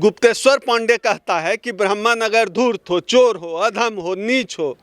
गुप्तेश्वर पांडे कहता है कि ब्राह्मण अगर धूर्त हो, चोर हो, अधम हो, नीच हो,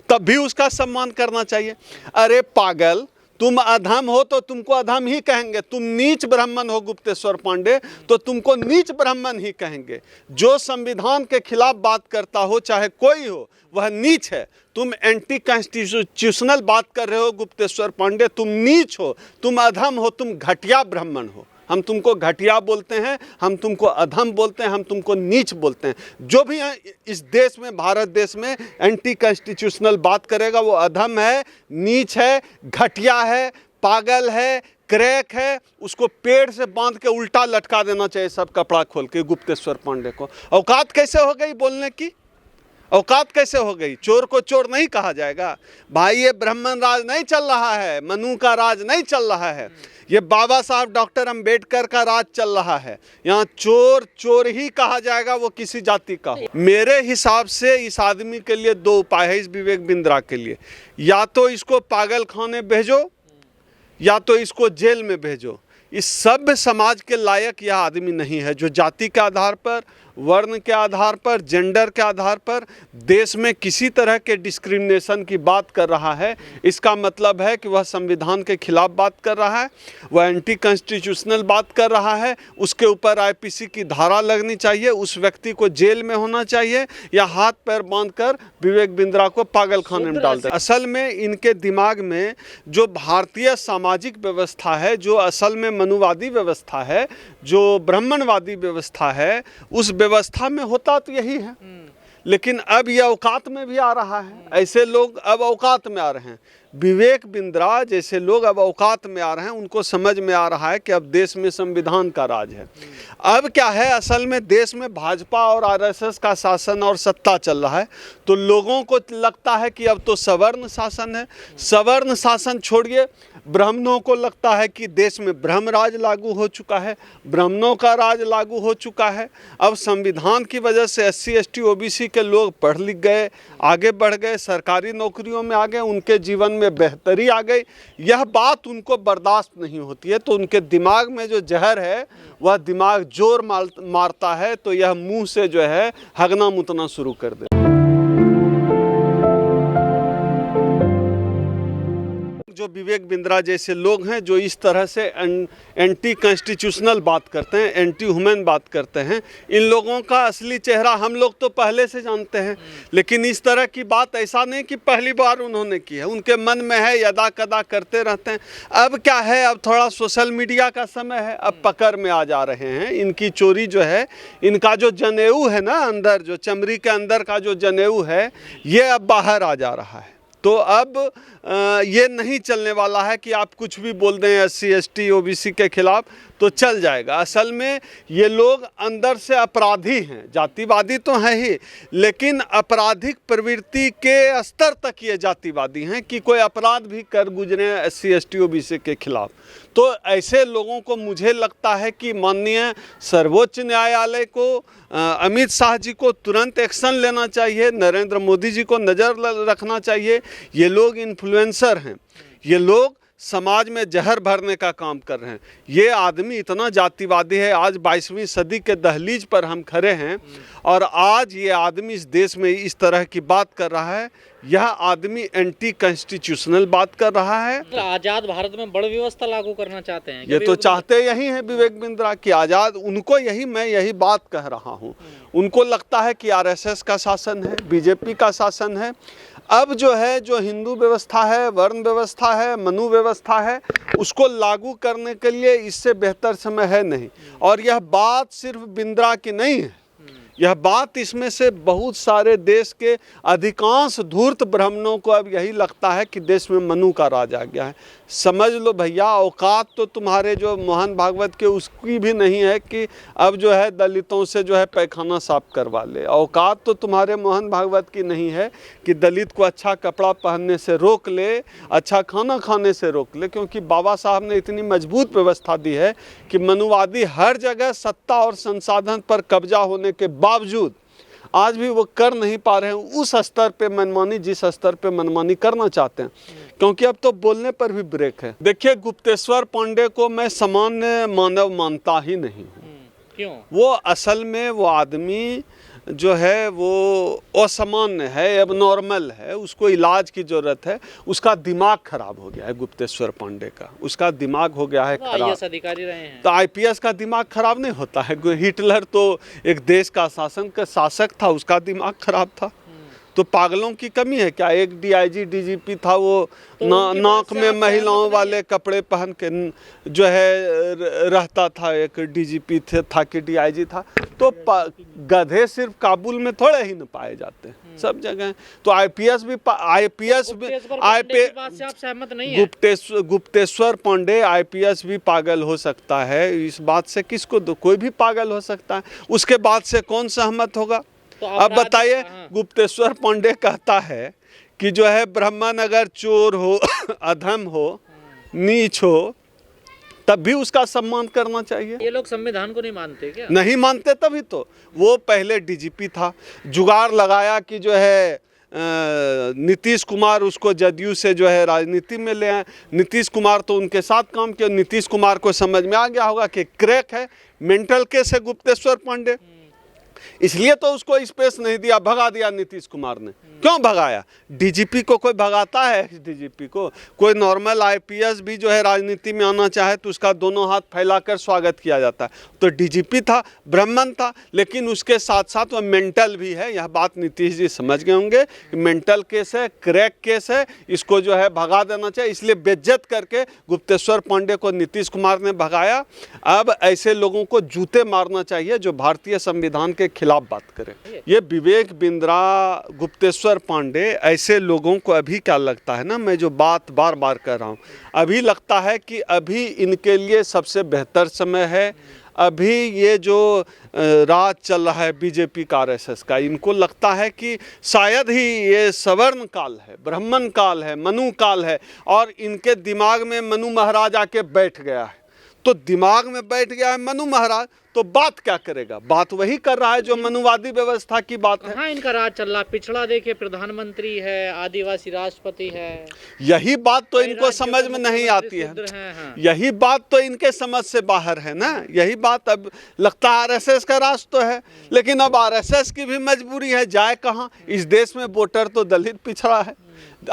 तब भी उसका सम्मान करना चाहिए। अरे पागल, तुम अधम हो तो तुमको अधम ही कहेंगे, तुम नीच ब्राह्मण हो गुप्तेश्वर पांडे तो तुमको नीच ब्राह्मण ही कहेंगे। जो संविधान के खिलाफ बात करता हो, चाहे कोई हो, वह नीच है। तुम एंटी कॉन्स्टिट्यूशनल बात कर रहे हो गुप्तेश्वर पांडे, तुम नीच हो, तुम अधम हो, तुम घटिया ब्राह्मण हो। हम तुमको घटिया बोलते हैं, हम तुमको अधम बोलते हैं, हम तुमको नीच बोलते हैं। जो भी इस देश में, भारत देश में एंटी कॉन्स्टिट्यूशनल बात करेगा वो अधम है, नीच है, घटिया है, पागल है, क्रैक है। उसको पेड़ से बांध के उल्टा लटका देना चाहिए, सब कपड़ा खोल के। गुप्तेश्वर पांडे को औकात कैसे हो गई बोलने की? औकात कैसे हो गई? चोर को चोर नहीं कहा जाएगा? भाई ये ब्राह्मण राज नहीं चल रहा है, मनु का राज नहीं चल रहा है, ये बाबा साहब डॉक्टर अंबेडकर का राज चल रहा है। यहाँ चोर चोर ही कहा जाएगा, वो किसी जाति का हो। मेरे हिसाब से इस आदमी के लिए दो उपाय है, इस विवेक बिंद्रा के लिए। या तो इसको पागल खाने भेजो, या तो इसको जेल में भेजो। इस सभ्य समाज के लायक यह आदमी नहीं है, जो जाति के आधार पर, वर्ण के आधार पर, जेंडर के आधार पर देश में किसी तरह के डिस्क्रिमिनेशन की बात कर रहा है। इसका मतलब है कि वह संविधान के खिलाफ बात कर रहा है, वह एंटी कॉन्स्टिट्यूशनल बात कर रहा है। उसके ऊपर आईपीसी की धारा लगनी चाहिए, उस व्यक्ति को जेल में होना चाहिए, या हाथ पैर बांधकर विवेक बिंद्रा को पागल खाने में डाल दे। असल में इनके दिमाग में जो भारतीय सामाजिक व्यवस्था है, जो असल में मनुवादी व्यवस्था है, जो ब्राह्मणवादी व्यवस्था है, उस व्यवस्था में होता तो यही है। लेकिन अब यह औकात में भी आ रहा है। ऐसे लोग अब औकात में आ रहे हैं। विवेक बिंद्रा जैसे लोग अब औकात में आ रहे हैं। उनको समझ में आ रहा है कि अब देश में संविधान का राज है। अब क्या है, असल में देश में भाजपा और आरएसएस का शासन और सत्ता चल रहा है, तो लोगों को लगता है कि अब तो सवर्ण शासन है। सवर्ण शासन छोड़िए, ब्राह्मणों को लगता है कि देश में ब्रह्म राज लागू हो चुका है, ब्राह्मणों का राज लागू हो चुका है। अब संविधान की वजह से SC ST OBC के लोग पढ़ लिख गए, आगे बढ़ गए, सरकारी नौकरियों में आ गए, उनके जीवन में बेहतरी आ गई। यह बात उनको बर्दाश्त नहीं होती है, तो उनके दिमाग में जो जहर है वह दिमाग जोर मारता है, तो यह मुंह से जो है हगना मुतना शुरू कर दे। जो विवेक बिंद्रा जैसे लोग हैं, जो इस तरह से एंटी कॉन्स्टिट्यूशनल बात करते हैं, एंटी ह्यूमन बात करते हैं, इन लोगों का असली चेहरा हम लोग तो पहले से जानते हैं। लेकिन इस तरह की बात ऐसा नहीं कि पहली बार उन्होंने की है, उनके मन में है, यदा कदा करते रहते हैं। अब क्या है, अब थोड़ा सोशल मीडिया का समय है, अब पकड़ में आ जा रहे हैं। इनकी चोरी जो है, इनका जो जनेऊ है ना अंदर, जो चमड़ी के अंदर का जो जनेऊ है, ये अब बाहर आ जा रहा है। तो अब ये नहीं चलने वाला है कि आप कुछ भी बोल दें SC ST OBC के खिलाफ तो चल जाएगा। असल में ये लोग अंदर से अपराधी हैं, जातिवादी तो हैं ही, लेकिन आपराधिक प्रवृत्ति के स्तर तक ये जातिवादी हैं कि कोई अपराध भी कर गुजरे SC ST OBC के खिलाफ। तो ऐसे लोगों को मुझे लगता है कि माननीय सर्वोच्च न्यायालय को, अमित शाह जी को तुरंत एक्शन लेना चाहिए, नरेंद्र मोदी जी को नज़र रखना चाहिए। ये लोग इन्फ्लुएंसर हैं, ये लोग समाज में जहर भरने का काम कर रहे हैं। ये आदमी इतना जातिवादी है। आज 22वीं सदी के दहलीज पर हम खड़े हैं और आज ये आदमी इस देश में इस तरह की बात कर रहा है। यह आदमी एंटी कॉन्स्टिट्यूशनल बात कर रहा है। आजाद भारत में बड़ व्यवस्था लागू करना चाहते हैं। ये तो चाहते यही हैं विवेक बिंद्रा की आज़ाद, उनको यही, मैं यही बात कह रहा हूँ। उनको लगता है कि RSS का शासन है, BJP का शासन है। अब जो है, जो हिंदू व्यवस्था है, वर्ण व्यवस्था है, मनु व्यवस्था है, उसको लागू करने के लिए इससे बेहतर समय है नहीं। और यह बात सिर्फ बिंद्रा की नहीं है, यह बात इसमें से बहुत सारे देश के अधिकांश धूर्त ब्राह्मणों को अब यही लगता है कि देश में मनु का राज आ गया है। समझ लो भैया, औकात तो तुम्हारे जो मोहन भागवत के उसकी भी नहीं है कि अब जो है दलितों से जो है पैखाना साफ करवा ले। औकात तो तुम्हारे मोहन भागवत की नहीं है कि दलित को अच्छा कपड़ा पहनने से रोक ले, अच्छा खाना खाने से रोक ले, क्योंकि बाबा साहब ने इतनी मजबूत व्यवस्था दी है कि मनुवादी हर जगह सत्ता और संसाधन पर कब्जा होने के बावजूद आज भी वो कर नहीं पा रहे हैं उस स्तर पे मनमानी, जिस स्तर पे मनमानी करना चाहते हैं, क्योंकि अब तो बोलने पर भी ब्रेक है। देखिए, गुप्तेश्वर पांडे को मैं सामान्य मानव मानता ही नहीं हूँ। क्यों? वो असल में वो आदमी जो है वो असामान्य है, एबनॉर्मल है, उसको इलाज की ज़रूरत है। उसका दिमाग खराब हो गया है गुप्तेश्वर पांडे का, उसका दिमाग हो गया है तो खराब। आईएएस अधिकारी रहे हैं। तो आईपीएस का दिमाग खराब नहीं होता है। हिटलर तो एक देश का शासक था, उसका दिमाग खराब था। तो पागलों की कमी है क्या? एक डीआईजी डीजीपी था, वो तो उनकी बात नाक से में आप महिलाओं सहमत नहीं वाले कपड़े पहन के जो है रहता था। एक डीजीपी था कि डीआईजी था। तो गधे सिर्फ काबुल में थोड़े ही न पाए जाते हैं, सब जगह। तो आईपीएस भी बात से आप सहमत नहीं है? गुप्तेश्वर पांडे आईपीएस भी पागल हो सकता है। इस बात से किसको कोई भी पागल हो सकता है। उसके बाद से कौन सहमत होगा? तो अब बताइए, हाँ। गुप्तेश्वर पांडे कहता है कि जो है ब्राह्मण अगर चोर हो, अधम हो, नीच हो, तब भी उसका सम्मान करना चाहिए। ये लोग संविधान को नहीं मानते क्या? नहीं मानते, तभी तो वो पहले डीजीपी था, जुगाड़ लगाया कि जो है नीतीश कुमार उसको जदयू से जो है राजनीति में ले आए। नीतीश कुमार तो उनके साथ काम किया। नीतीश कुमार को समझ में आ गया होगा कि क्रैक है, मेंटल केस है गुप्तेश्वर पांडे, इसलिए तो उसको स्पेस नहीं दिया, भगा दिया नीतीश कुमार ने। क्यों भगाया? डीजीपी को कोई भगाता है? डीजीपी को कोई नॉर्मल आईपीएस भी जो है राजनीति में आना चाहे तो उसका दोनों हाथ फैलाकर स्वागत किया जाता है। तो डीजीपी था, ब्राह्मण था, लेकिन उसके साथ साथ वह मेंटल भी है। यह बात नीतीश जी समझ गए होंगे कि मेंटल केस है, क्रैक केस है, इसको जो है भगा देना चाहिए। इसलिए बेइज्जत करके गुप्तेश्वर पांडे को नीतीश कुमार ने भगाया। अब ऐसे लोगों को जूते मारना चाहिए जो भारतीय संविधान के खिलाफ बात करें। ये विवेक बिंद्रा, गुप्तेश्वर पांडे, ऐसे लोगों को अभी क्या लगता है ना, मैं जो बात बार बार कर रहा हूँ, अभी लगता है कि अभी इनके लिए सबसे बेहतर समय है। अभी ये जो राज चल रहा है बीजेपी का, आरएसएस का, इनको लगता है कि शायद ही ये सवर्ण काल है, ब्राह्मण काल है, मनु काल है, और इनके दिमाग में मनु महाराज आके बैठ गया है। तो दिमाग में बैठ गया है मनु महाराज, तो बात क्या करेगा? बात वही कर रहा है जो मनुवादी व्यवस्था की बात है। हाँ, इनका राज चल रहा, पिछड़ा देखिए, प्रधानमंत्री है, आदिवासी राष्ट्रपति है। यही बात तो इनको समझ में नहीं आती है। हाँ। यही बात तो इनके समझ से बाहर है ना। यही बात अब लगता है आरएसएस का राज तो है, लेकिन अब आरएसएस की भी मजबूरी है, जाए कहाँ? इस देश में वोटर तो दलित पिछड़ा है,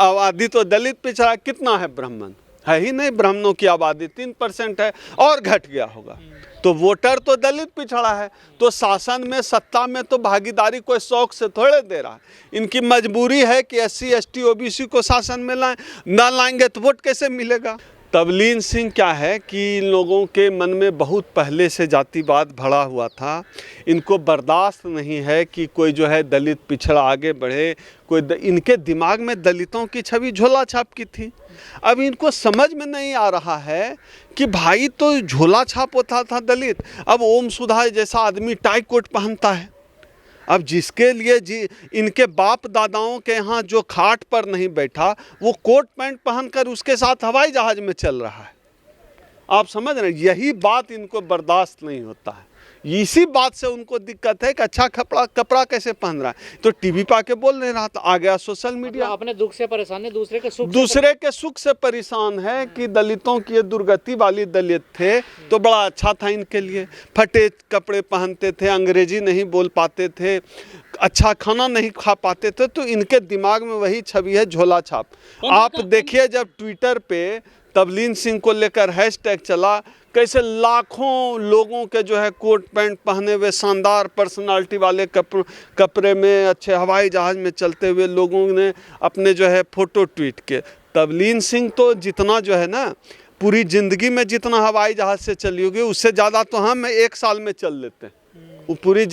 आबादी तो दलित पिछड़ा, कितना है ब्राह्मण? है ही नहीं। ब्राह्मणों की आबादी 3% है, और घट गया होगा। तो वोटर तो दलित पिछड़ा है, तो शासन में, सत्ता में तो भागीदारी कोई शौक से थोड़े दे रहा है। इनकी मजबूरी है कि SC ST OBC को शासन में लाएं, ना लाएंगे तो वोट कैसे मिलेगा? तवलीन सिंह क्या है कि इन लोगों के मन में बहुत पहले से जातिवाद भरा हुआ था। इनको बर्दाश्त नहीं है कि कोई जो है दलित पिछड़ा आगे बढ़े। इनके दिमाग में दलितों की छवि झोला छाप की थी। अब इनको समझ में नहीं आ रहा है कि भाई तो झोला छाप होता था दलित, अब ओम सुधा जैसा आदमी टाई कोट पहनता है। अब जिसके लिए इनके बाप दादाओं के यहाँ जो खाट पर नहीं बैठा, वो कोट पैंट पहनकर उसके साथ हवाई जहाज में चल रहा है। आप समझ रहे हैं? यही बात इनको बर्दाश्त नहीं होता है। इसी बात से उनको दिक्कत है कि अच्छा कपड़ा कैसे पहन रहा है। तो टीवी पे आके बोल नहीं रहा था, आ गया सोशल मीडिया। अपने दुख से परेशान है, दूसरे के सुख से परेशान है कि दलितों की ये दुर्गति वाली दलित थे तो बड़ा अच्छा था इनके लिए। फटे कपड़े पहनते थे, अंग्रेजी नहीं बोल पाते थे, अच्छा खाना नहीं खा पाते थे, तो इनके दिमाग में वही छवि है, झोला छाप। आप देखिए जब ट्विटर पे तवलीन सिंह को लेकर हैशटैग चला, कैसे लाखों लोगों के जो है कोट पैंट पहने हुए शानदार पर्सनालिटी वाले कपड़े में, अच्छे हवाई जहाज़ में चलते हुए लोगों ने अपने जो है फ़ोटो ट्वीट किए। तवलीन सिंह तो जितना जो है ना, पूरी ज़िंदगी में जितना हवाई जहाज़ से चली होगी, उससे ज़्यादा तो हम 1 साल में चल लेते हैं। वो पूरी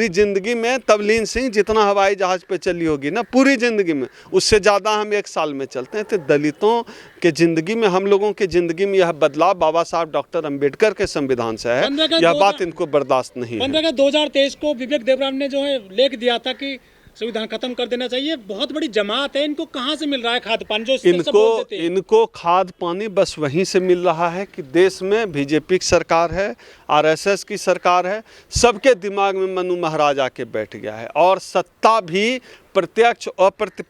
ज़िंदगी में तवलीन सिंह जितना हवाई जहाज़ पे चली होगी ना, पूरी ज़िंदगी में, उससे ज़्यादा हम 1 साल में चलते हैं। तो दलितों के ज़िंदगी में, हम लोगों की ज़िंदगी में यह बदलाव बाबा साहब डॉक्टर अंबेडकर के संविधान से है। यह बात इनको बर्दाश्त नहीं है। 2023 को विवेक देवराम ने जो है लेख दिया था कि संविधान खत्म कर देना चाहिए। बहुत बड़ी जमात है, इनको कहाँ से मिल रहा है खाद पानी? जो इनको खाद पानी बस वहीं से मिल रहा है कि देश में बीजेपी की सरकार है, आरएसएस की सरकार है, सबके दिमाग में मनु महाराज आके बैठ गया है, और सत्ता भी प्रत्यक्ष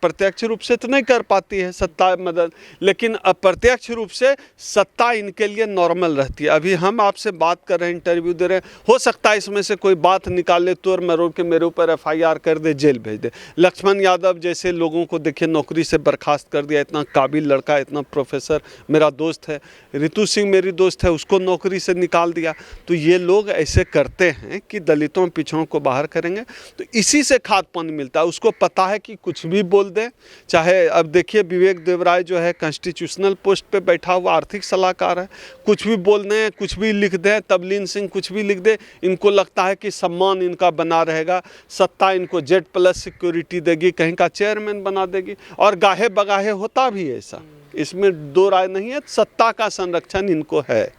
प्रत्यक्ष रूप से तो नहीं कर पाती है सत्ता मदद, लेकिन अप्रत्यक्ष रूप से सत्ता इनके लिए नॉर्मल रहती है। अभी हम आपसे बात कर रहे हैं, इंटरव्यू दे रहे हैं, हो सकता है इसमें से कोई बात निकाले तोड़ मरोड़ के मेरे ऊपर FIR कर दे, जेल भेज दे। लक्ष्मण यादव जैसे लोगों को देखिए नौकरी से बर्खास्त कर दिया, इतना काबिल लड़का, इतना प्रोफेसर, मेरा दोस्त है। रितु सिंह मेरी दोस्त है, उसको नौकरी से निकाल दिया। तो ये लोग ऐसे करते हैं कि दलितों पिछड़ों को बाहर करेंगे, तो इसी से खाद पानी मिलता है। उसको पता है कि कुछ भी बोल दे, चाहे अब देखिए विवेक देवराय जो है कॉन्स्टिट्यूशनल पोस्ट पे बैठा हुआ आर्थिक सलाहकार है, कुछ भी बोल दें, कुछ भी लिख दें, तबलीन सिंह कुछ भी लिख दे, इनको लगता है कि सम्मान इनका बना रहेगा, सत्ता इनको Z+ सिक्योरिटी देगी, कहीं का चेयरमैन बना देगी। और गाहे बगाहे होता भी ऐसा, इसमें दो राय नहीं है, सत्ता का संरक्षण इनको है।